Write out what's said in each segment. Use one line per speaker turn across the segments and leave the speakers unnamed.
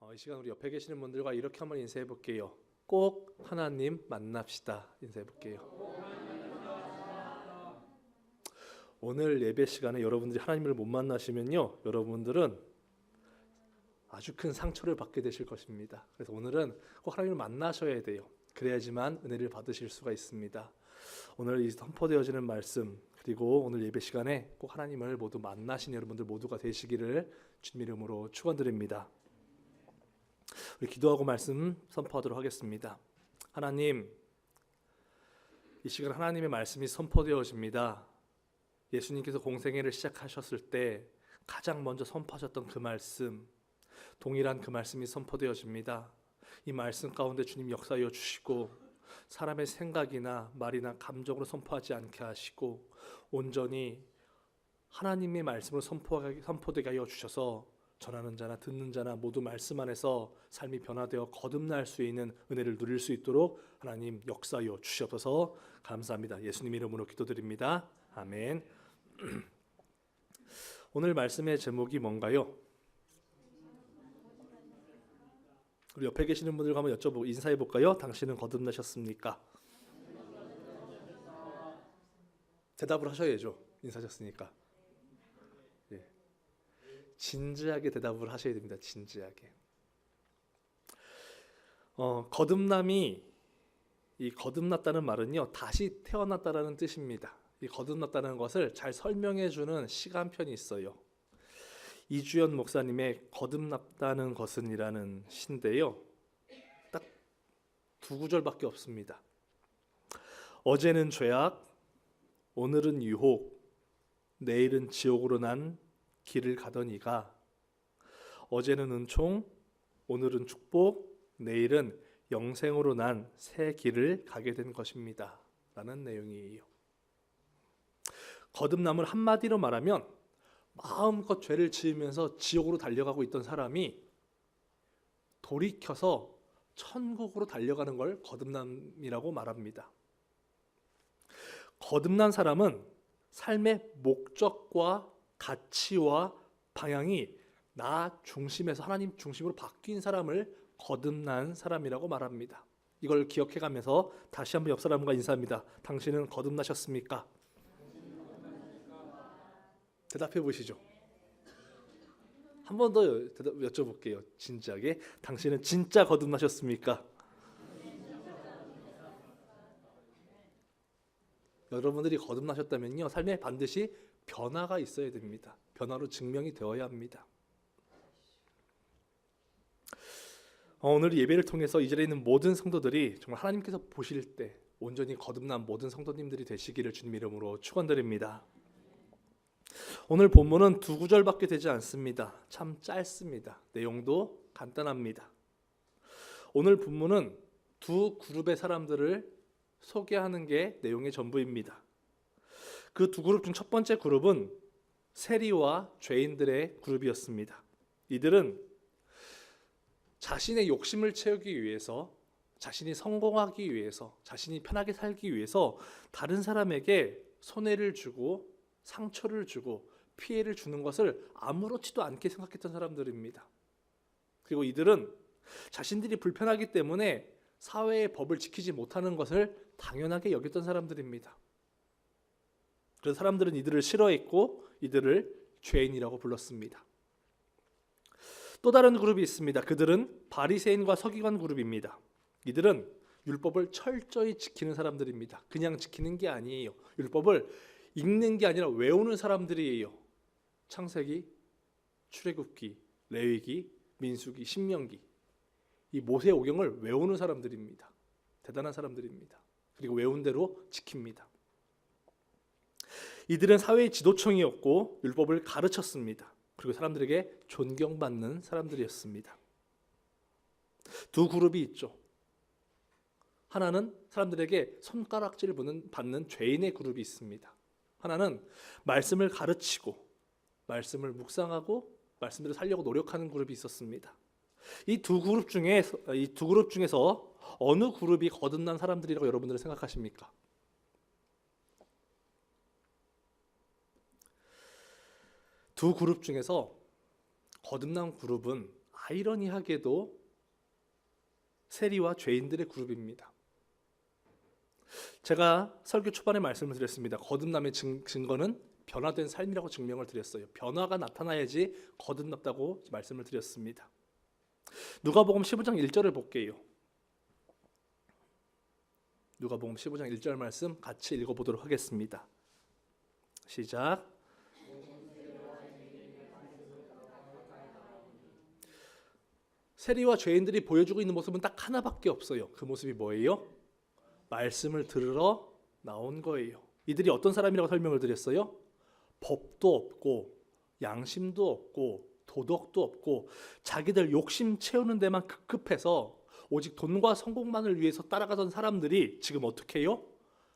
이 시간 우리 옆에 계시는 분들과 이렇게 한번 인사해 볼게요. 꼭 하나님 만납시다. 인사해 볼게요. 오늘 예배 시간에 여러분들이 하나님을 못 만나시면요, 여러분들은 아주 큰 상처를 받게 되실 것입니다. 그래서 오늘은 꼭 하나님을 만나셔야 돼요. 그래야지만 은혜를 받으실 수가 있습니다. 오늘 이 선포되어지는 말씀, 그리고 오늘 예배 시간에 꼭 하나님을 모두 만나신 여러분들 모두가 되시기를 주님 이름으로 축원드립니다. 우리 기도하고 말씀 선포하도록 하겠습니다. 하나님, 이 시간 하나님의 말씀이 선포되어집니다. 예수님께서 공생애를 시작하셨을 때 가장 먼저 선포하셨던 그 말씀, 동일한 그 말씀이 선포되어집니다. 이 말씀 가운데 주님 역사하여 주시고 사람의 생각이나 말이나 감정으로 선포하지 않게 하시고 온전히 하나님의 말씀으로 선포되게 하여 주셔서 전하는 자나 듣는 자나 모두 말씀 안에서 삶이 변화되어 거듭날 수 있는 은혜를 누릴 수 있도록 하나님 역사하여 주시옵소서. 감사합니다. 예수님 이름으로 기도드립니다. 아멘. 오늘 말씀의 제목이 뭔가요? 우리 옆에 계시는 분들과 한번 여쭤보고 인사해 볼까요? 당신은 거듭나셨습니까? 대답을 하셔야죠. 인사하셨으니까. 예. 진지하게 대답을 하셔야 됩니다. 진지하게. 거듭남이, 이 거듭났다는 말은요, 다시 태어났다라는 뜻입니다. 이 거듭났다는 것을 잘 설명해 주는 시간편이 있어요. 이주연 목사님의 거듭났다는 것은이라는 시인데요, 딱 두 구절밖에 없습니다. 어제는 죄악, 오늘은 유혹, 내일은 지옥으로 난 길을 가던 이가 어제는 은총, 오늘은 축복, 내일은 영생으로 난 새 길을 가게 된 것입니다. 라는 내용이에요. 거듭남을 한마디로 말하면 마음껏 죄를 지으면서 지옥으로 달려가고 있던 사람이 돌이켜서 천국으로 달려가는 걸 거듭남이라고 말합니다. 거듭난 사람은 삶의 목적과 가치와 방향이 나 중심에서 하나님 중심으로 바뀐 사람을 거듭난 사람이라고 말합니다. 이걸 기억해가면서 다시 한번 옆 사람과 인사합니다. 당신은 거듭나셨습니까? 대답해 보시죠. 한 번 더 여쭤볼게요. 진지하게. 당신은 진짜 거듭나셨습니까? 여러분들이 거듭나셨다면요, 삶에 반드시 변화가 있어야 됩니다. 변화로 증명이 되어야 합니다. 오늘 예배를 통해서 이 자리에 있는 모든 성도들이 정말 하나님께서 보실 때 온전히 거듭난 모든 성도님들이 되시기를 주님 이름으로 축원드립니다. 오늘 본문은 두 구절밖에 되지 않습니다. 참 짧습니다. 내용도 간단합니다. 오늘 본문은 두 그룹의 사람들을 소개하는 게 내용의 전부입니다. 그 두 그룹 중 첫 번째 그룹은 세리와 죄인들의 그룹이었습니다. 이들은 자신의 욕심을 채우기 위해서, 자신이 성공하기 위해서, 자신이 편하게 살기 위해서 다른 사람에게 손해를 주고 상처를 주고 피해를 주는 것을 아무렇지도 않게 생각했던 사람들입니다. 그리고 이들은 자신들이 불편하기 때문에 사회의 법을 지키지 못하는 것을 당연하게 여겼던 사람들입니다. 그래서 사람들은 이들을 싫어했고 이들을 죄인이라고 불렀습니다. 또 다른 그룹이 있습니다. 그들은 바리새인과 서기관 그룹입니다. 이들은 율법을 철저히 지키는 사람들입니다. 그냥 지키는 게 아니에요. 율법을 읽는 게 아니라 외우는 사람들이에요. 창세기, 출애굽기, 레위기, 민수기, 신명기, 이 모세오경을 외우는 사람들입니다. 대단한 사람들입니다. 그리고 외운 대로 지킵니다. 이들은 사회의 지도층이었고 율법을 가르쳤습니다. 그리고 사람들에게 존경받는 사람들이었습니다. 두 그룹이 있죠. 하나는 사람들에게 손가락질 받는 죄인의 그룹이 있습니다. 하나는 말씀을 가르치고 말씀을 묵상하고 말씀대로 살려고 노력하는 그룹이 있었습니다. 이 두 그룹 중에서 어느 그룹이 거듭난 사람들이라고 여러분들은 생각하십니까? 두 그룹 중에서 거듭난 그룹은 아이러니하게도 세리와 죄인들의 그룹입니다. 제가 설교 초반에 말씀을 드렸습니다. 거듭남의 증거는 변화된 삶이라고 증명을 드렸어요. 변화가 나타나야지 거듭났다고 말씀을 드렸습니다. 누가복음 15장 1절을 볼게요. 누가복음 15장 1절 말씀 같이 읽어보도록 하겠습니다. 시작. 세리와 죄인들이 보여주고 있는 모습은 딱 하나밖에 없어요. 그 모습이 뭐예요? 말씀을 들으러 나온 거예요. 이들이 어떤 사람이라고 설명을 드렸어요? 법도 없고 양심도 없고 도덕도 없고 자기들 욕심 채우는 데만 급급해서 오직 돈과 성공만을 위해서 따라가던 사람들이 지금 어떻게 해요?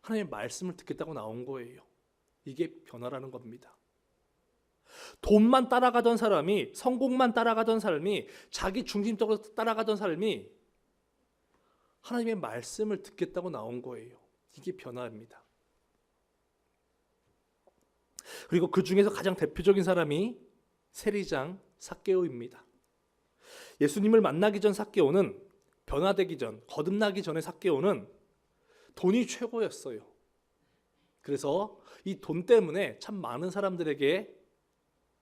하나님의 말씀을 듣겠다고 나온 거예요. 이게 변화라는 겁니다. 돈만 따라가던 사람이, 성공만 따라가던 삶이, 자기 중심적으로 따라가던 삶이 하나님의 말씀을 듣겠다고 나온 거예요. 이게 변화입니다. 그리고 그 중에서 가장 대표적인 사람이 세리장 삭개오입니다. 예수님을 만나기 전 삭개오는, 변화되기 전, 거듭나기 전에 삭개오는 돈이 최고였어요. 그래서 이 돈 때문에 참 많은 사람들에게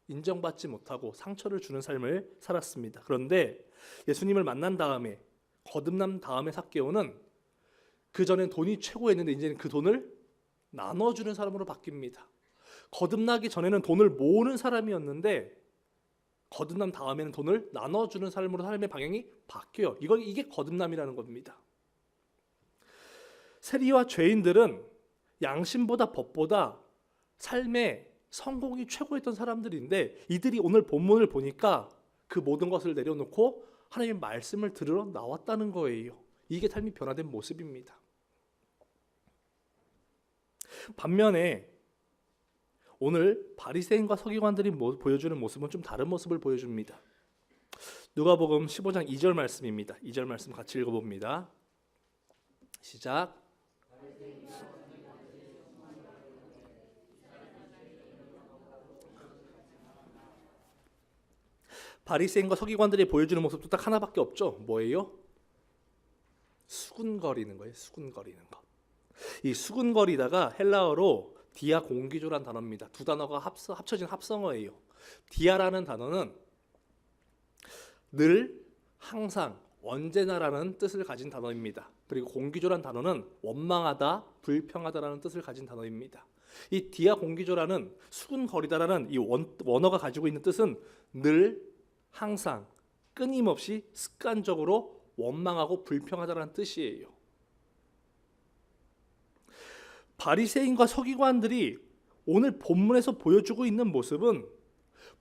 인정받지 못하고 상처를 주는 삶을 살았습니다. 그런데 예수님을 만난 다음에, 거듭난 다음에 삭개오는 그 전엔 돈이 최고였는데 이제는 그 돈을 나눠주는 사람으로 바뀝니다. 거듭나기 전에는 돈을 모으는 사람이었는데 거듭난 다음에는 돈을 나눠주는 삶으로 삶의 방향이 바뀌어요. 이게 거듭남이라는 겁니다. 세리와 죄인들은 양심보다 법보다 삶의 성공이 최고였던 사람들인데 이들이 오늘 본문을 보니까 그 모든 것을 내려놓고 하나님의 말씀을 들으러 나왔다는 거예요. 이게 삶이 변화된 모습입니다. 반면에 오늘 바리새인과 서기관들이 보여주는 모습은 좀 다른 모습을 보여줍니다. 누가복음 15장 2절 말씀입니다. 2절 말씀 같이 읽어봅니다. 시작. 바리새인과 서기관들이 보여주는 모습도 딱 하나밖에 없죠. 뭐예요? 수군거리는 거예요. 수군거리는 거. 이 수군거리다가 헬라어로 디아 공기조란 단어입니다. 두 단어가 합쳐진 합성어예요. 디아라는 단어는 늘, 항상, 언제나라는 뜻을 가진 단어입니다. 그리고 공기조란 단어는 원망하다, 불평하다라는 뜻을 가진 단어입니다. 이 디아 공기조라는 수군거리다라는 이 원어가 가지고 있는 뜻은 늘, 항상, 끊임없이 습관적으로 원망하고 불평하다라는 뜻이에요. 바리새인과 서기관들이 오늘 본문에서 보여주고 있는 모습은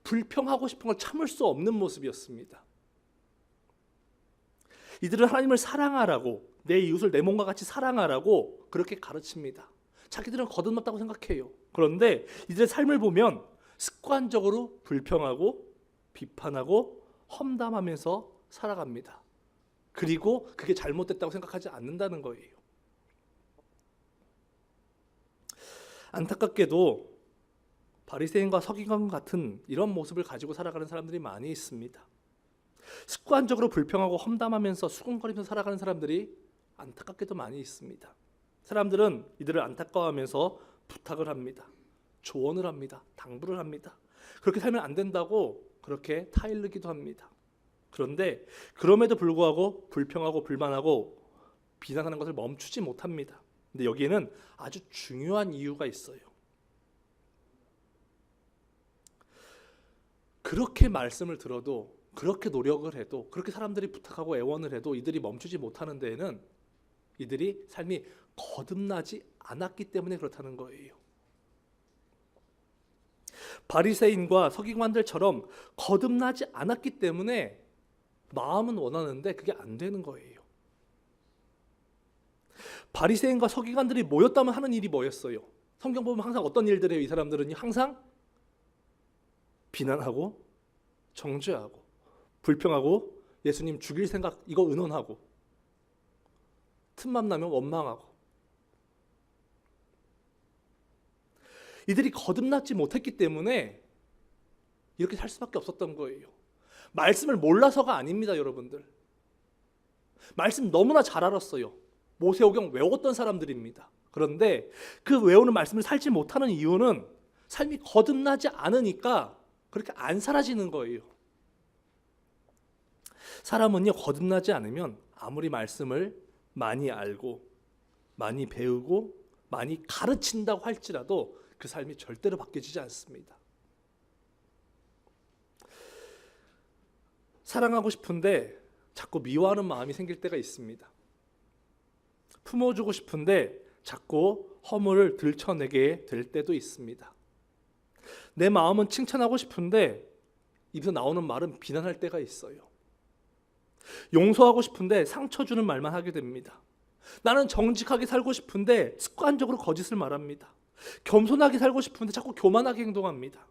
불평하고 싶은 걸 참을 수 없는 모습이었습니다. 이들은 하나님을 사랑하라고, 내 이웃을 내 몸과 같이 사랑하라고 그렇게 가르칩니다. 자기들은 거듭났다고 생각해요. 그런데 이들의 삶을 보면 습관적으로 불평하고 비판하고 험담하면서 살아갑니다. 그리고 그게 잘못됐다고 생각하지 않는다는 거예요. 안타깝게도 바리새인과 서기관 같은 이런 모습을 가지고 살아가는 사람들이 많이 있습니다. 습관적으로 불평하고 험담하면서 수군거리면서 살아가는 사람들이 안타깝게도 많이 있습니다. 사람들은 이들을 안타까워하면서 부탁을 합니다. 조언을 합니다. 당부를 합니다. 그렇게 살면 안 된다고 그렇게 타일르기도 합니다. 그런데 그럼에도 불구하고 불평하고 불만하고 비난하는 것을 멈추지 못합니다. 근데 여기에는 아주 중요한 이유가 있어요. 그렇게 말씀을 들어도, 그렇게 노력을 해도, 그렇게 사람들이 부탁하고 애원을 해도 이들이 멈추지 못하는 데에는 이들이 삶이 거듭나지 않았기 때문에 그렇다는 거예요. 바리새인과 서기관들처럼 거듭나지 않았기 때문에 마음은 원하는데 그게 안 되는 거예요. 바리새인과 서기관들이 모였다면 하는 일이 뭐였어요? 성경 보면 항상 어떤 일들을 해요? 이 사람들은 항상 비난하고 정죄하고 불평하고 예수님 죽일 생각 이거 의논하고 틈만 나면 원망하고 이들이 거듭나지 못했기 때문에 이렇게 살 수밖에 없었던 거예요. 말씀을 몰라서가 아닙니다, 여러분들. 말씀 너무나 잘 알았어요. 모세오경 외웠던 사람들입니다. 그런데 그 외우는 말씀을 살지 못하는 이유는 삶이 거듭나지 않으니까 그렇게 안 사라지는 거예요. 사람은요, 거듭나지 않으면 아무리 말씀을 많이 알고 많이 배우고 많이 가르친다고 할지라도 그 삶이 절대로 바뀌어지지 않습니다. 사랑하고 싶은데 자꾸 미워하는 마음이 생길 때가 있습니다. 품어주고 싶은데 자꾸 허물을 들춰내게 될 때도 있습니다. 내 마음은 칭찬하고 싶은데 입에서 나오는 말은 비난할 때가 있어요. 용서하고 싶은데 상처 주는 말만 하게 됩니다. 나는 정직하게 살고 싶은데 습관적으로 거짓을 말합니다. 겸손하게 살고 싶은데 자꾸 교만하게 행동합니다.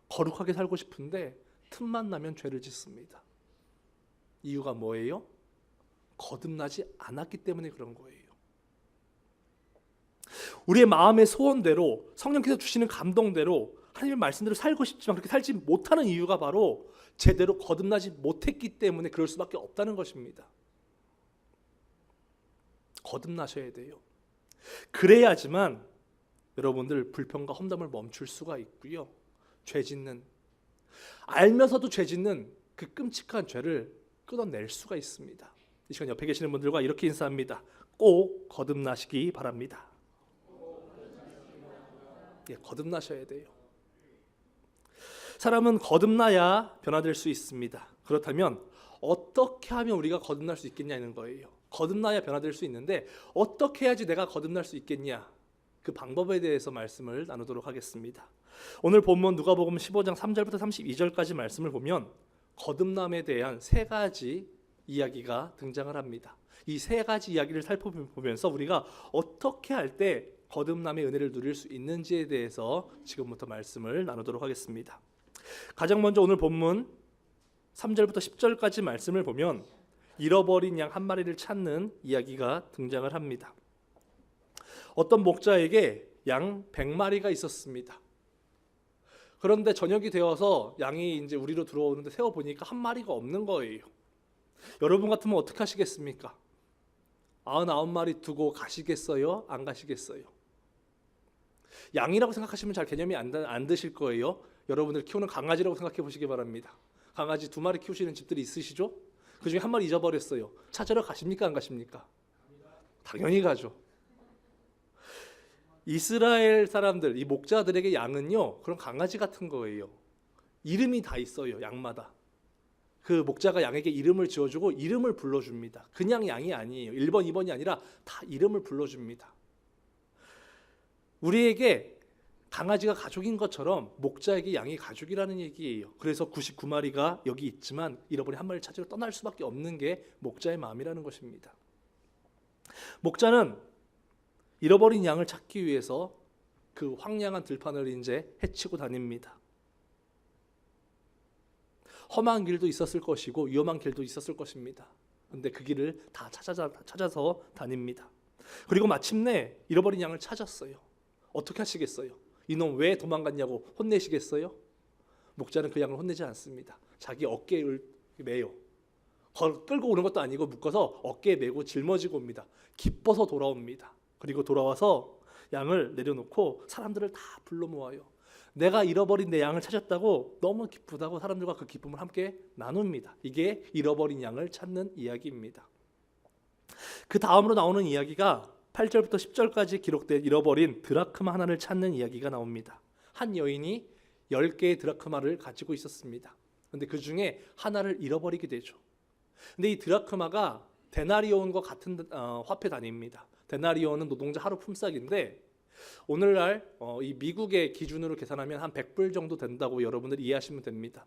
거룩하게 살고 싶은데 틈만 나면 죄를 짓습니다. 이유가 뭐예요? 거듭나지 않았기 때문에 그런 거예요. 우리의 마음의 소원대로 성령께서 주시는 감동대로 하나님의 말씀대로 살고 싶지만 그렇게 살지 못하는 이유가 바로 제대로 거듭나지 못했기 때문에 그럴 수밖에 없다는 것입니다. 거듭나셔야 돼요. 그래야지만 여러분들 불평과 험담을 멈출 수가 있고요. 죄 짓는, 알면서도 죄 짓는 그 끔찍한 죄를 끊어낼 수가 있습니다. 이 시간 옆에 계시는 분들과 이렇게 인사합니다. 꼭 거듭나시기 바랍니다. 예, 거듭나셔야 돼요. 사람은 거듭나야 변화될 수 있습니다. 그렇다면 어떻게 하면 우리가 거듭날 수 있겠냐는 거예요. 거듭나야 변화될 수 있는데 어떻게 해야지 내가 거듭날 수 있겠냐? 그 방법에 대해서 말씀을 나누도록 하겠습니다. 오늘 본문 누가복음 15장 3절부터 32절까지 말씀을 보면 거듭남에 대한 세 가지 이야기가 등장을 합니다. 이 세 가지 이야기를 살펴보면서 우리가 어떻게 할 때 거듭남의 은혜를 누릴 수 있는지에 대해서 지금부터 말씀을 나누도록 하겠습니다. 가장 먼저 오늘 본문 3절부터 10절까지 말씀을 보면 잃어버린 양 한 마리를 찾는 이야기가 등장을 합니다. 어떤 목자에게 양 100마리가 있었습니다. 그런데 저녁이 되어서 양이 이제 우리로 들어오는데 세어 보니까 한 마리가 없는 거예요. 여러분 같으면 어떻게 하시겠습니까? 99마리 두고 가시겠어요? 안 가시겠어요? 양이라고 생각하시면 잘 개념이 안 드실 거예요. 여러분들 키우는 강아지라고 생각해 보시기 바랍니다. 강아지 2마리 키우시는 집들이 있으시죠? 그 중에 한 마리 잊어버렸어요. 찾으러 가십니까? 안 가십니까? 당연히 가죠. 이스라엘 사람들, 이 목자들에게 양은요, 그런 강아지 같은 거예요. 이름이 다 있어요, 양마다. 그 목자가 양에게 이름을 지어주고 이름을 불러줍니다. 그냥 양이 아니에요. 1번, 2번이 아니라 다 이름을 불러줍니다. 우리에게 강아지가 가족인 것처럼 목자에게 양이 가족이라는 얘기예요. 그래서 99마리가 여기 있지만 잃어버린 한 마리를 찾으러 떠날 수밖에 없는 게 목자의 마음이라는 것입니다. 목자는 잃어버린 양을 찾기 위해서 그 황량한 들판을 이제 헤치고 다닙니다. 험한 길도 있었을 것이고 위험한 길도 있었을 것입니다. 그런데 그 길을 다 찾아서 다닙니다. 그리고 마침내 잃어버린 양을 찾았어요. 어떻게 하시겠어요? 이놈 왜 도망갔냐고 혼내시겠어요? 목자는 그 양을 혼내지 않습니다. 자기 어깨를 매요. 끌고 오는 것도 아니고 묶어서 어깨에 메고 짊어지고 옵니다. 기뻐서 돌아옵니다. 그리고 돌아와서 양을 내려놓고 사람들을 다 불러 모아요. 내가 잃어버린 내 양을 찾았다고 너무 기쁘다고 사람들과 그 기쁨을 함께 나눕니다. 이게 잃어버린 양을 찾는 이야기입니다. 그 다음으로 나오는 이야기가 8절부터 10절까지 기록된 잃어버린 드라크마 하나를 찾는 이야기가 나옵니다. 한 여인이 10개의 드라크마를 가지고 있었습니다. 그런데 그 중에 하나를 잃어버리게 되죠. 근데 이 드라크마가 데나리온과 같은 화폐 단위입니다. 데나리온은 노동자 하루 품삯인데 오늘날 이 미국의 기준으로 계산하면 한 100불 정도 된다고 여러분들 이해하시면 됩니다.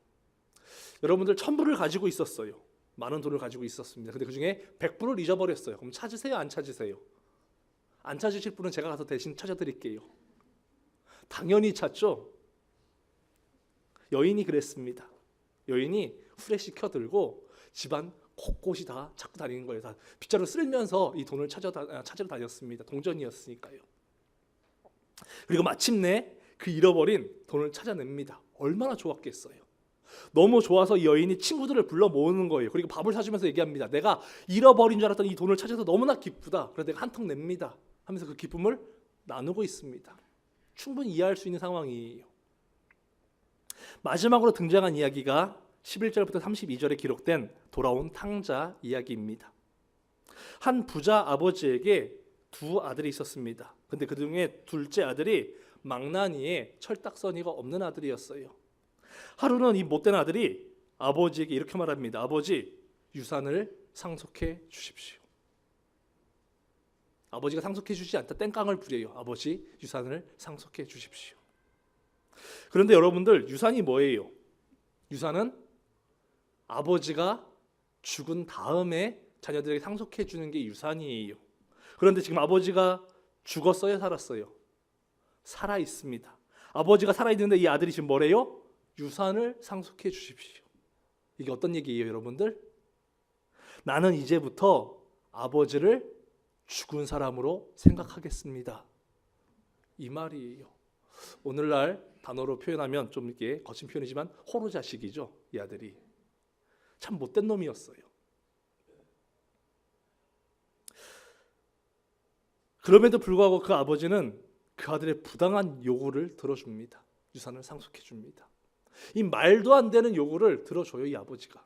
여러분들 1000불을 가지고 있었어요. 많은 돈을 가지고 있었습니다. 근데 그 중에 100불을 잊어버렸어요. 그럼 찾으세요? 안 찾으세요? 안 찾으실 분은 제가 가서 대신 찾아드릴게요. 당연히 찾죠. 여인이 그랬습니다. 여인이 후레쉬 켜들고 집안 곳곳이 다 찾고 다니는 거예요. 다 빗자루 쓸면서 이 돈을 찾으러 다녔습니다. 동전이었으니까요. 그리고 마침내 그 잃어버린 돈을 찾아냅니다. 얼마나 좋았겠어요. 너무 좋아서 이 여인이 친구들을 불러 모으는 거예요. 그리고 밥을 사주면서 얘기합니다. 내가 잃어버린 줄 알았던 이 돈을 찾아서 너무나 기쁘다. 그래서 내가 한턱 냅니다 하면서 그 기쁨을 나누고 있습니다. 충분히 이해할 수 있는 상황이에요. 마지막으로 등장한 이야기가 11절부터 32절에 기록된 돌아온 탕자 이야기입니다. 한 부자 아버지에게 두 아들이 있었습니다. 근데 그 중에 둘째 아들이 망나니에 철딱서니가 없는 아들이었어요. 하루는 이 못된 아들이 아버지에게 이렇게 말합니다. 아버지, 유산을 상속해 주십시오. 아버지가 상속해 주지 않다 땡깡을 부려요. 아버지, 유산을 상속해 주십시오. 그런데 여러분들, 유산이 뭐예요? 유산은 아버지가 죽은 다음에 자녀들에게 상속해 주는 게 유산이에요. 그런데 지금 아버지가 죽었어요, 살았어요? 살아 있습니다. 아버지가 살아 있는데 이 아들이 지금 뭐래요? 유산을 상속해 주십시오. 이게 어떤 얘기예요, 여러분들? 나는 이제부터 아버지를 죽은 사람으로 생각하겠습니다. 이 말이에요. 오늘날 단어로 표현하면 좀 이렇게 거친 표현이지만 호로자식이죠, 이 아들이. 참 못된 놈이었어요. 그럼에도 불구하고 그 아버지는 그 아들의 부당한 요구를 들어줍니다. 유산을 상속해 줍니다. 이 말도 안 되는 요구를 들어줘요, 이 아버지가.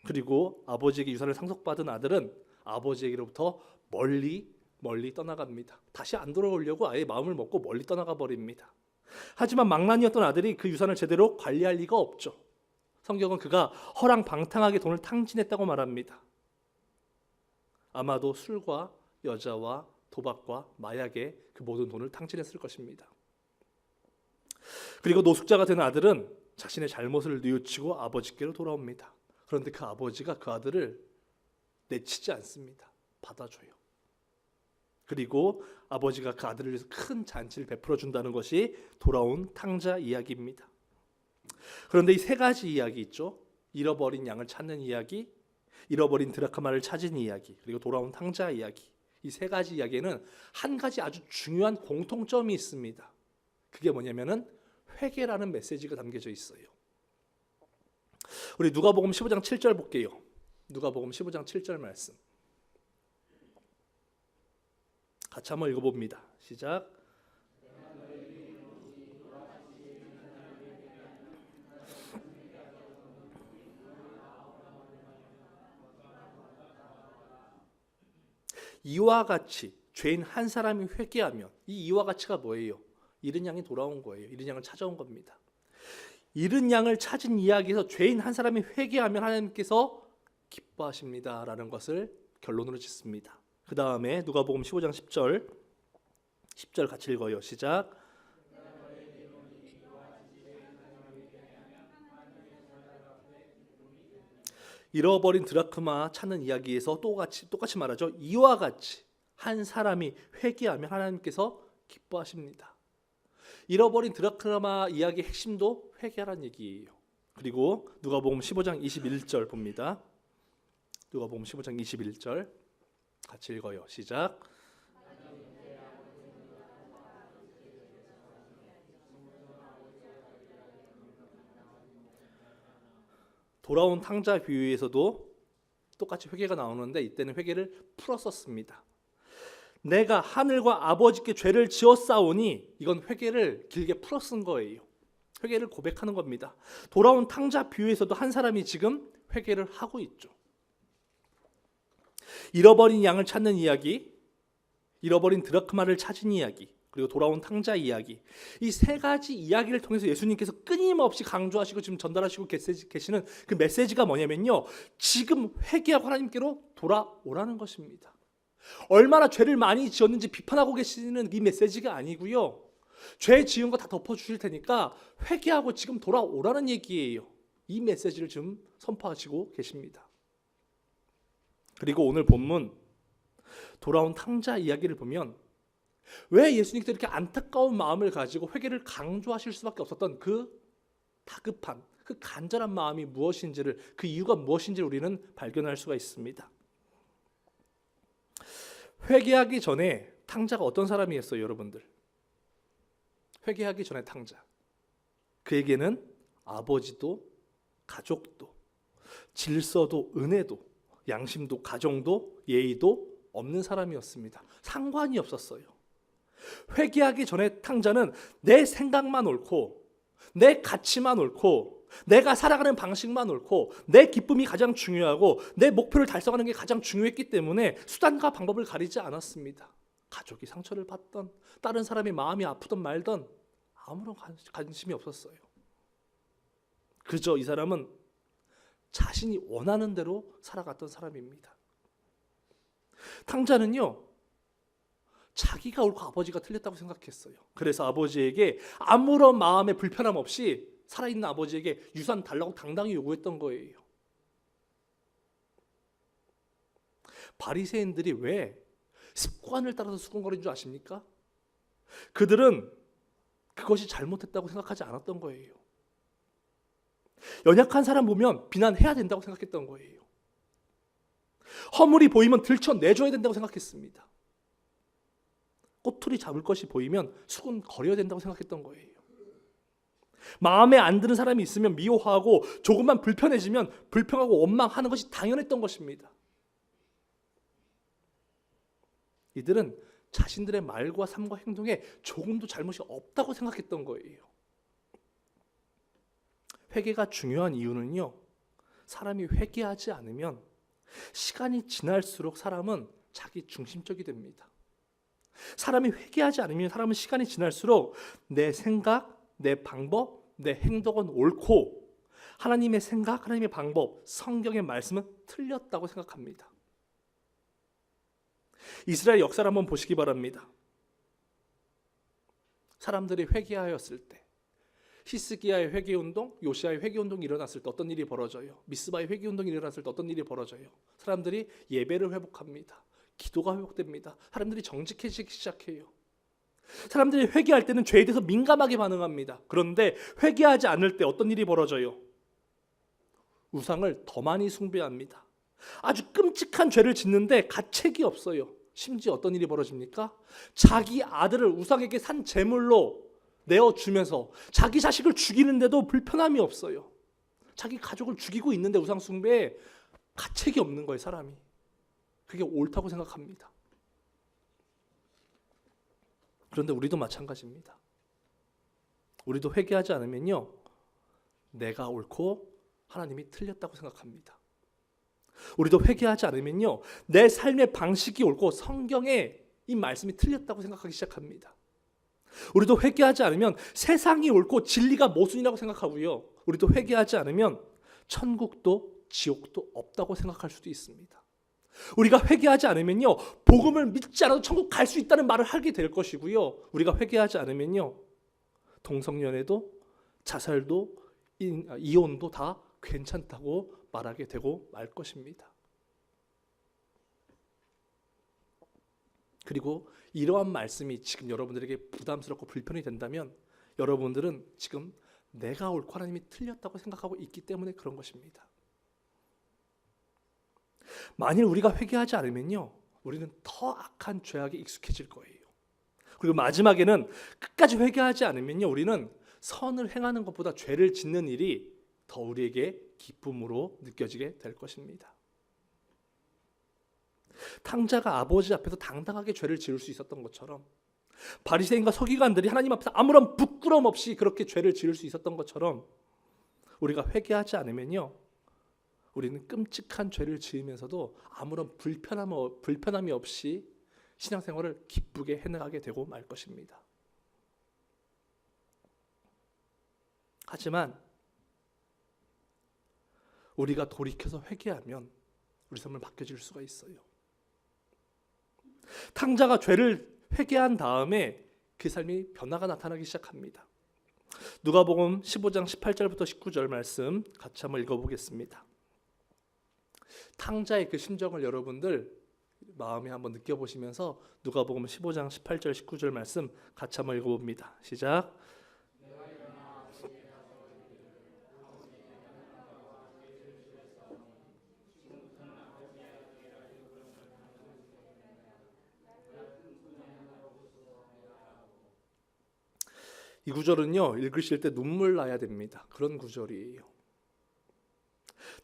그리고 아버지에게 유산을 상속받은 아들은 아버지에게로부터 멀리 떠나갑니다. 다시 안 돌아오려고 아예 마음을 먹고 멀리 떠나가 버립니다. 하지만 망나니였던 아들이 그 유산을 제대로 관리할 리가 없죠. 성경은 그가 허랑방탕하게 돈을 탕진했다고 말합니다. 아마도 술과 여자와 도박과 마약에 그 모든 돈을 탕진했을 것입니다. 그리고 노숙자가 된 아들은 자신의 잘못을 뉘우치고 아버지께로 돌아옵니다. 그런데 그 아버지가 그 아들을 내치지 않습니다. 받아줘요. 그리고 아버지가 그 아들을 위해서 큰 잔치를 베풀어 준다는 것이 돌아온 탕자 이야기입니다. 그런데 이 세 가지 이야기 있죠. 잃어버린 양을 찾는 이야기, 잃어버린 드라크마를 찾은 이야기, 그리고 돌아온 탕자 이야기. 이 세 가지 이야기에는 한 가지 아주 중요한 공통점이 있습니다. 그게 뭐냐면은 회개라는 메시지가 담겨져 있어요. 우리 누가복음 15장 7절 볼게요. 누가복음 15장 7절 말씀. 같이 한번 읽어봅니다. 시작. 이와 같이 죄인 한 사람이 회개하면, 이 이와 같이가 뭐예요? 잃은 양이 돌아온 거예요. 잃은 양을 찾아온 겁니다. 잃은 양을 찾은 이야기에서 죄인 한 사람이 회개하면 하나님께서 기뻐하십니다라는 것을 결론으로 짓습니다. 그 다음에 누가복음 15장 10절 같이 읽어요. 시작. 잃어버린 드라크마 찾는 이야기에서 똑같이 말하죠. 이와 같이 한 사람이 회개하면 하나님께서 기뻐하십니다. 잃어버린 드라크마 이야기의 핵심도 회개하라는 얘기예요. 그리고 누가복음 15장 21절 봅니다. 누가복음 15장 21절 같이 읽어요. 시작. 돌아온 탕자 비유에서도 똑같이 회개가 나오는데 이때는 회개를 풀었었습니다. 내가 하늘과 아버지께 죄를 지었사오니, 이건 회개를 길게 풀어 쓴 거예요. 회개를 고백하는 겁니다. 돌아온 탕자 비유에서도 한 사람이 지금 회개를 하고 있죠. 잃어버린 양을 찾는 이야기, 잃어버린 드라크마를 찾은 이야기, 그리고 돌아온 탕자 이야기. 이 세 가지 이야기를 통해서 예수님께서 끊임없이 강조하시고 지금 전달하시고 계시는 그 메시지가 뭐냐면요, 지금 회개하고 하나님께로 돌아오라는 것입니다. 얼마나 죄를 많이 지었는지 비판하고 계시는 이 메시지가 아니고요, 죄 지은 거 다 덮어주실 테니까 회개하고 지금 돌아오라는 얘기예요. 이 메시지를 지금 선포하시고 계십니다. 그리고 오늘 본문 돌아온 탕자 이야기를 보면 왜 예수님께서 이렇게 안타까운 마음을 가지고 회개를 강조하실 수밖에 없었던 그 다급한, 그 간절한 마음이 무엇인지를, 그 이유가 무엇인지를 우리는 발견할 수가 있습니다. 회개하기 전에 탕자가 어떤 사람이었어요, 여러분들? 회개하기 전에 탕자, 그에게는 아버지도 가족도 질서도 은혜도 양심도 가정도 예의도 없는 사람이었습니다. 상관이 없었어요. 회개하기 전에 탕자는 내 생각만 옳고 내 가치만 옳고 내가 살아가는 방식만 옳고 내 기쁨이 가장 중요하고 내 목표를 달성하는 게 가장 중요했기 때문에 수단과 방법을 가리지 않았습니다. 가족이 상처를 받던 다른 사람이 마음이 아프던 말던 아무런 관심이 없었어요. 그저 이 사람은 자신이 원하는 대로 살아갔던 사람입니다. 탕자는요, 자기가 옳고 아버지가 틀렸다고 생각했어요. 그래서 아버지에게 아무런 마음의 불편함 없이 살아있는 아버지에게 유산 달라고 당당히 요구했던 거예요. 바리새인들이 왜 습관을 따라서 수군거린 줄 아십니까? 그들은 그것이 잘못했다고 생각하지 않았던 거예요. 연약한 사람 보면 비난해야 된다고 생각했던 거예요. 허물이 보이면 들춰내줘야 된다고 생각했습니다. 꼬투리 잡을 것이 보이면 수군거려야 된다고 생각했던 거예요. 마음에 안 드는 사람이 있으면 미워하고 조금만 불편해지면 불평하고 원망하는 것이 당연했던 것입니다. 이들은 자신들의 말과 삶과 행동에 조금도 잘못이 없다고 생각했던 거예요. 회개가 중요한 이유는요, 사람이 회개하지 않으면 시간이 지날수록 사람은 자기 중심적이 됩니다. 사람이 회개하지 않으면 사람은 시간이 지날수록 내 생각, 내 방법, 내 행동은 옳고 하나님의 생각, 하나님의 방법, 성경의 말씀은 틀렸다고 생각합니다. 이스라엘 역사를 한번 보시기 바랍니다. 사람들이 회개하였을 때, 히스기야의 회개운동, 요시아의 회개운동이 일어났을 때 어떤 일이 벌어져요? 미스바의 회개운동이 일어났을 때 어떤 일이 벌어져요? 사람들이 예배를 회복합니다. 기도가 회복됩니다. 사람들이 정직해지기 시작해요. 사람들이 회개할 때는 죄에 대해서 민감하게 반응합니다. 그런데 회개하지 않을 때 어떤 일이 벌어져요? 우상을 더 많이 숭배합니다. 아주 끔찍한 죄를 짓는데 가책이 없어요. 심지어 어떤 일이 벌어집니까? 자기 아들을 우상에게 산 제물로 내어주면서 자기 자식을 죽이는데도 불편함이 없어요. 자기 가족을 죽이고 있는데 우상 숭배에 가책이 없는 거예요, 사람이. 그게 옳다고 생각합니다. 그런데 우리도 마찬가지입니다. 우리도 회개하지 않으면요, 내가 옳고 하나님이 틀렸다고 생각합니다. 우리도 회개하지 않으면요, 내 삶의 방식이 옳고 성경의 이 말씀이 틀렸다고 생각하기 시작합니다. 우리도 회개하지 않으면 세상이 옳고 진리가 모순이라고 생각하고요, 우리도 회개하지 않으면 천국도 지옥도 없다고 생각할 수도 있습니다. 우리가 회개하지 않으면요, 복음을 믿지 않아도 천국 갈 수 있다는 말을 하게 될 것이고요, 우리가 회개하지 않으면요, 동성연애도 자살도 이혼도 다 괜찮다고 말하게 되고 말 것입니다. 그리고 이러한 말씀이 지금 여러분들에게 부담스럽고 불편이 된다면 여러분들은 지금 내가 옳고 하나님이 틀렸다고 생각하고 있기 때문에 그런 것입니다. 만일 우리가 회개하지 않으면요, 우리는 더 악한 죄악에 익숙해질 거예요. 그리고 마지막에는 끝까지 회개하지 않으면요, 우리는 선을 행하는 것보다 죄를 짓는 일이 더 우리에게 기쁨으로 느껴지게 될 것입니다. 탕자가 아버지 앞에서 당당하게 죄를 지을 수 있었던 것처럼, 바리새인과 서기관들이 하나님 앞에서 아무런 부끄럼 없이 그렇게 죄를 지을 수 있었던 것처럼, 우리가 회개하지 않으면요, 우리는 끔찍한 죄를 지으면서도 아무런 불편함이 없이 신앙생활을 기쁘게 해나가게 되고 말 것입니다. 하지만 우리가 돌이켜서 회개하면 우리 삶을 바뀌어질 수가 있어요. 탕자가 죄를 회개한 다음에 그 삶이 변화가 나타나기 시작합니다. 누가복음 15장 18절부터 19절 말씀 같이 한번 읽어보겠습니다. 탕자의 그 심정을 여러분들 마음에 한번 느껴보시면서 누가복음 15장 18절 19절 말씀 같이 한번 읽어봅니다. 시작. 이 구절은요, 읽으실 때 눈물 나야 됩니다. 그런 구절이에요.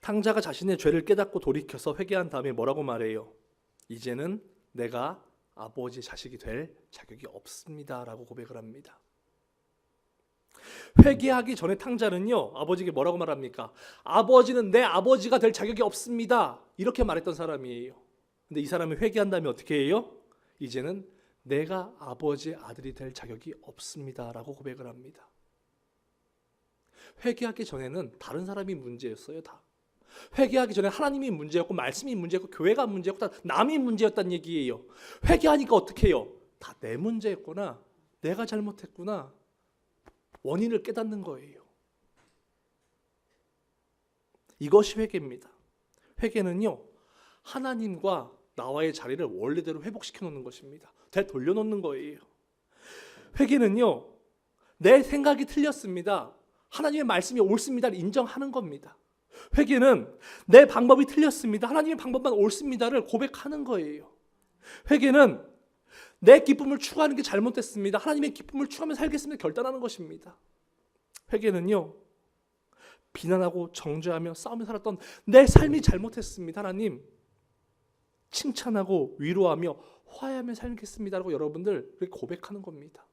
탕자가 자신의 죄를 깨닫고 돌이켜서 회개한 다음에 뭐라고 말해요? 이제는 내가 아버지 자식이 될 자격이 없습니다 라고 고백을 합니다. 회개하기 전에 탕자는요, 아버지에게 뭐라고 말합니까? 아버지는 내 아버지가 될 자격이 없습니다 이렇게 말했던 사람이에요. 근데 이 사람이 회개한 다음에 어떻게 해요? 이제는 내가 아버지의 아들이 될 자격이 없습니다 라고 고백을 합니다. 회개하기 전에는 다른 사람이 문제였어요. 다 회개하기 전에 하나님이 문제였고 말씀이 문제였고 교회가 문제였고 다 남이 문제였다는 얘기예요. 회개하니까 어떻게 해요? 다 내 문제였구나, 내가 잘못했구나, 원인을 깨닫는 거예요. 이것이 회개입니다. 회개는요, 하나님과 나와의 자리를 원래대로 회복시켜 놓는 것입니다. 되돌려놓는 거예요. 회개는요, 내 생각이 틀렸습니다, 하나님의 말씀이 옳습니다를 인정하는 겁니다. 회개는 내 방법이 틀렸습니다, 하나님의 방법만 옳습니다를 고백하는 거예요. 회개는 내 기쁨을 추구하는 게 잘못됐습니다, 하나님의 기쁨을 추구하며 살겠습니다 결단하는 것입니다. 회개는요, 비난하고 정죄하며 싸우며 살았던 내 삶이 잘못했습니다, 하나님 칭찬하고 위로하며 화해하며 살겠습니다라고 여러분들 그렇게 고백하는 겁니다.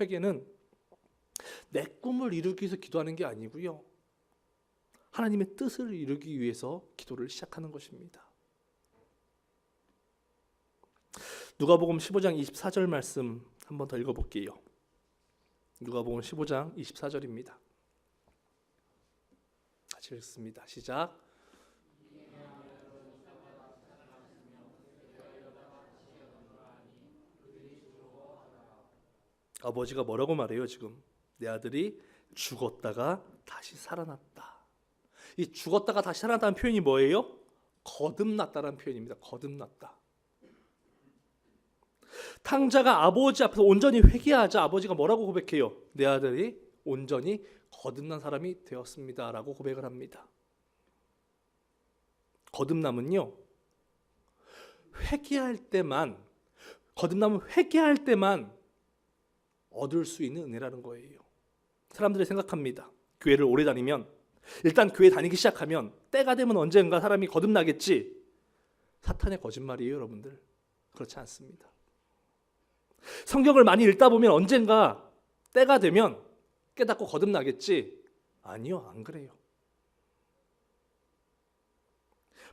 회개는 내 꿈을 이루기 위해서 기도하는 게 아니고요, 하나님의 뜻을 이루기 위해서 기도를 시작하는 것입니다. 누가복음 15장 24절 말씀 한 번 더 읽어볼게요. 누가복음 15장 24절입니다. 같이 읽습니다. 시작. 아버지가 뭐라고 말해요? 지금 내 아들이 죽었다가 다시 살아났다. 이 죽었다가 다시 살아났다는 표현이 뭐예요? 거듭났다라는 표현입니다. 거듭났다. 탕자가 아버지 앞에서 온전히 회개하자 아버지가 뭐라고 고백해요? 내 아들이 온전히 거듭난 사람이 되었습니다 라고 고백을 합니다. 거듭남은요, 회개할 때만, 거듭남은 회개할 때만 얻을 수 있는 은혜라는 거예요. 사람들이 생각합니다. 교회를 오래 다니면, 일단 교회 다니기 시작하면 때가 되면 언젠가 사람이 거듭나겠지. 사탄의 거짓말이에요, 여러분들. 그렇지 않습니다. 성경을 많이 읽다 보면 언젠가 때가 되면 깨닫고 거듭나겠지. 아니요, 안 그래요.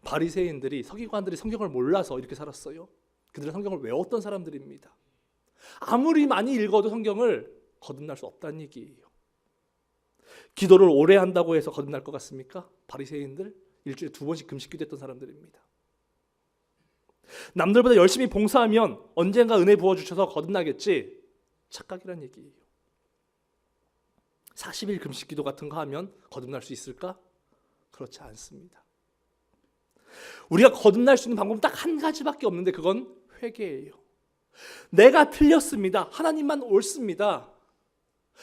바리새인들이, 서기관들이 성경을 몰라서 이렇게 살았어요. 그들은 성경을 외웠던 사람들입니다. 아무리 많이 읽어도 성경을 거듭날 수 없다는 얘기예요. 기도를 오래 한다고 해서 거듭날 것 같습니까? 바리새인들 일주일에 2번씩 금식 기도했던 사람들입니다. 남들보다 열심히 봉사하면 언젠가 은혜 부어주셔서 거듭나겠지. 착각이란 얘기예요. 40일 금식 기도 같은 거 하면 거듭날 수 있을까? 그렇지 않습니다. 우리가 거듭날 수 있는 방법은 딱 한 가지밖에 없는데 그건 회개예요. 내가 틀렸습니다, 하나님만 옳습니다,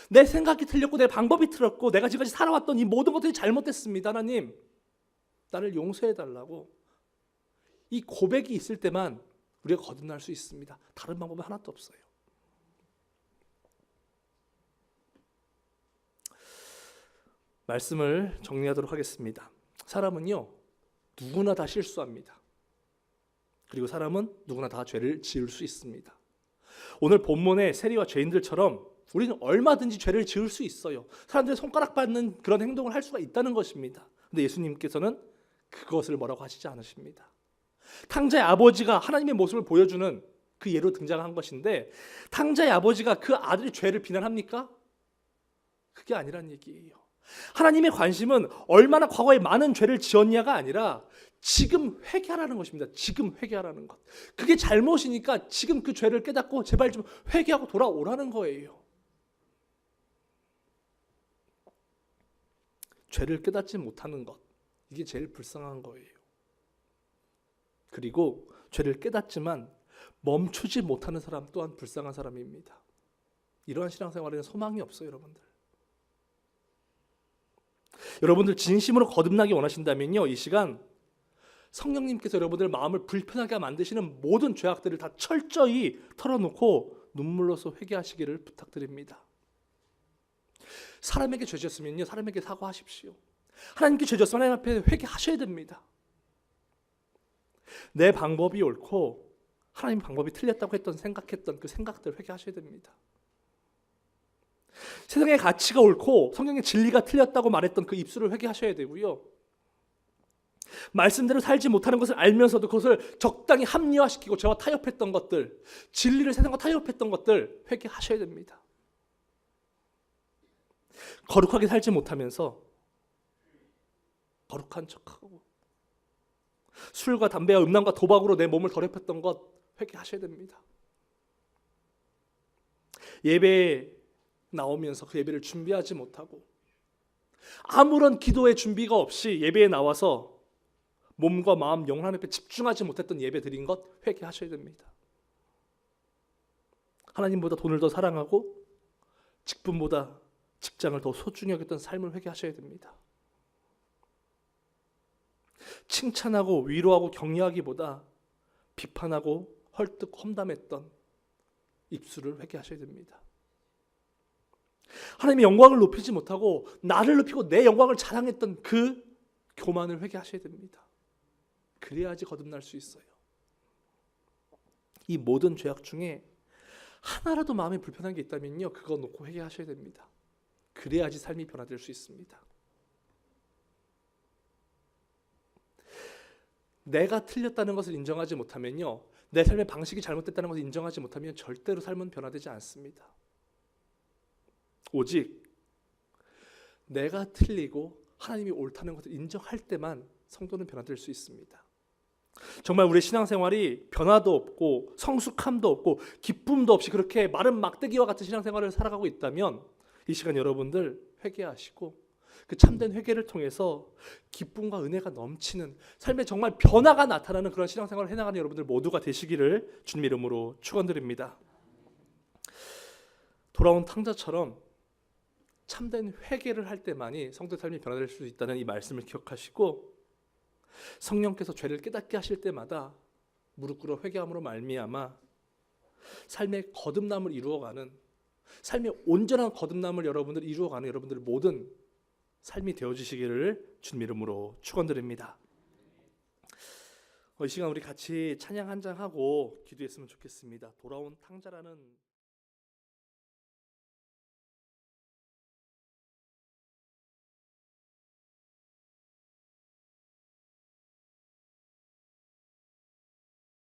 내 생각이 틀렸고 내 방법이 틀렸고 내가 지금까지 살아왔던 이 모든 것들이 잘못됐습니다, 하나님 나를 용서해달라고, 이 고백이 있을 때만 우리가 거듭날 수 있습니다. 다른 방법은 하나도 없어요. 말씀을 정리하도록 하겠습니다. 사람은요, 누구나 다 실수합니다. 그리고 사람은 누구나 다 죄를 지을 수 있습니다. 오늘 본문의 세리와 죄인들처럼 우리는 얼마든지 죄를 지을 수 있어요. 사람들의 손가락 받는 그런 행동을 할 수가 있다는 것입니다. 근데 예수님께서는 그것을 뭐라고 하시지 않으십니다. 탕자의 아버지가 하나님의 모습을 보여주는 그 예로 등장한 것인데, 탕자의 아버지가 그 아들의 죄를 비난합니까? 그게 아니란 얘기예요. 하나님의 관심은 얼마나 과거에 많은 죄를 지었냐가 아니라 지금 회개하라는 것입니다. 지금 회개하라는 것. 그게 잘못이니까 지금 그 죄를 깨닫고 제발 좀 회개하고 돌아오라는 거예요. 죄를 깨닫지 못하는 것, 이게 제일 불쌍한 거예요. 그리고 죄를 깨닫지만 멈추지 못하는 사람 또한 불쌍한 사람입니다. 이러한 신앙생활에는 소망이 없어요, 여러분들. 여러분들 진심으로 거듭나기 원하신다면요, 이 시간 성령님께서 여러분들 마음을 불편하게 만드시는 모든 죄악들을 다 철저히 털어놓고 눈물로서 회개하시기를 부탁드립니다. 사람에게 죄 지었으면요, 사람에게 사과하십시오. 하나님께 죄 지었으면 하나님 앞에 회개하셔야 됩니다. 내 방법이 옳고 하나님 방법이 틀렸다고 생각했던 그 생각들 회개하셔야 됩니다. 세상의 가치가 옳고 성경의 진리가 틀렸다고 말했던 그 입술을 회개하셔야 되고요. 말씀대로 살지 못하는 것을 알면서도 그것을 적당히 합리화시키고 저와 타협했던 것들, 진리를 세상과 타협했던 것들 회개하셔야 됩니다. 거룩하게 살지 못하면서 거룩한 척하고 술과 담배와 음란과 도박으로 내 몸을 더럽혔던 것 회개하셔야 됩니다. 예배에 나오면서 그 예배를 준비하지 못하고 아무런 기도의 준비가 없이 예배에 나와서 몸과 마음, 영혼 하나님 앞에 집중하지 못했던 예배 드린 것 회개하셔야 됩니다. 하나님보다 돈을 더 사랑하고 직분보다 직장을 더 소중히 여겼던 삶을 회개하셔야 됩니다. 칭찬하고 위로하고 격려하기보다 비판하고 헐뜯 험담했던 입술을 회개하셔야 됩니다. 하나님의 영광을 높이지 못하고 나를 높이고 내 영광을 자랑했던 그 교만을 회개하셔야 됩니다. 그래야지 거듭날 수 있어요. 이 모든 죄악 중에 하나라도 마음에 불편한 게 있다면요, 그거 놓고 회개하셔야 됩니다. 그래야지 삶이 변화될 수 있습니다. 내가 틀렸다는 것을 인정하지 못하면요, 내 삶의 방식이 잘못됐다는 것을 인정하지 못하면 절대로 삶은 변화되지 않습니다. 오직 내가 틀리고 하나님이 옳다는 것을 인정할 때만 성도는 변화될 수 있습니다. 정말 우리의 신앙생활이 변화도 없고 성숙함도 없고 기쁨도 없이 그렇게 마른 막대기와 같은 신앙생활을 살아가고 있다면 이 시간 여러분들 회개하시고 그 참된 회개를 통해서 기쁨과 은혜가 넘치는 삶에 정말 변화가 나타나는 그런 신앙생활을 해나가는 여러분들 모두가 되시기를 주님 이름으로 축원드립니다. 돌아온 탕자처럼 참된 회개를 할 때만이 성도의 삶이 변화될 수 있다는 이 말씀을 기억하시고, 성령께서 죄를 깨닫게 하실 때마다 무릎 꿇어 회개함으로 말미암아 삶의 거듭남을 이루어가는, 삶의 온전한 거듭남을 여러분들 이루어가는 여러분들 모든 삶이 되어주시기를 주님 이름으로 축원드립니다. 이 시간 우리 같이 찬양 한 장 하고 기도했으면 좋겠습니다. 돌아온 탕자라는